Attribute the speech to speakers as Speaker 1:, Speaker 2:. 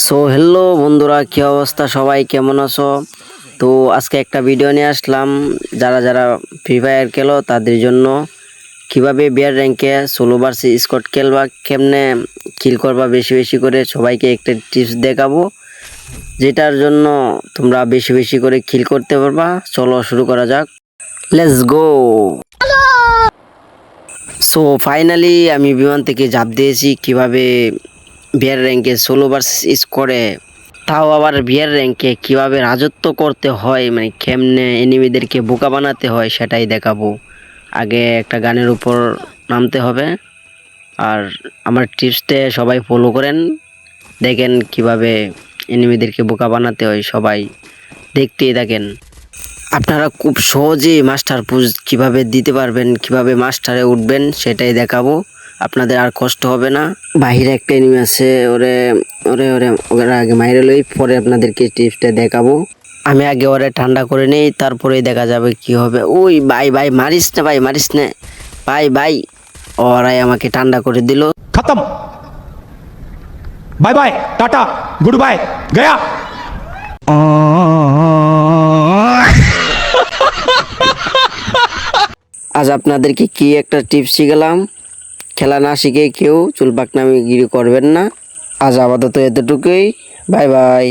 Speaker 1: So hello বন্ধুরা, কি অবস্থা? সবাই কেমন আছো? তো আজকে একটা ভিডিও নিয়ে আসলাম যারা যারা ফ্রি ফায়ার খেলো তাদের জন্য। কিভাবে বিয়ার র্যাঙ্কে সোলো ভার্সেস স্কোয়াড খেলবা, কেমনে কিল করবা বেশি বেশি করে, সবাইকে একটা টিপস দেখাবো যেটার জন্য তোমরা বেশি বেশি করে কিল করতে পারবা। চলো শুরু করা যাক, লেটস গো। সো ফাইনালি আমি বিমান থেকে ঝাঁপ দিয়েছি কিভাবে বিয়ার র্যাঙ্কে সোলো ভার্সেস স্কোয়াডে, তাও আবার বিয়ার র্যাঙ্কে কিভাবে রাজত্ব করতে হয়, মানে কেমনে এনিমিদেরকে বোকা বানাতে হয় সেটাই দেখাবো। আগে একটা গানের উপর নামতে হবে, আর আমার টিপসটা সবাই ফলো করেন, দেখেন কিভাবে এনিমিদেরকে বোকা বানাতে হয়, সবাই দেখতেই থাকেন। আপনারা খুব সহজেই মাস্টার পুশ কিভাবে দিতে পারবেন, কিভাবে মাস্টারে উঠবেন সেটাই দেখাবো। আপনাদের আর কষ্ট হবে না। বাহিরে একটা এনিমি আছে, ওরে ওরে ওরে ওরা আগে মাইরে লই, পরে আপনাদেরকে টিপসটা দেখাবো। আমি আগে ওরে ঠান্ডা করে নেই, তারপরেই দেখা যাবে কি হবে। ওই ভাই ভাই মারিস না, ভাই মারিস না, ভাই ভাই। ওরাই আমাকে ঠান্ডা করে দিল।
Speaker 2: खत्म। Bye bye, ta-ta, goodbye, गया।
Speaker 1: আজ আপনাদেরকে কি একটা টিপস শিখালাম। খেলা না শিখে কেউ চুল পাকনামি গিরি করবেন না। আজ আপাতত এতটুকুই। Bye bye.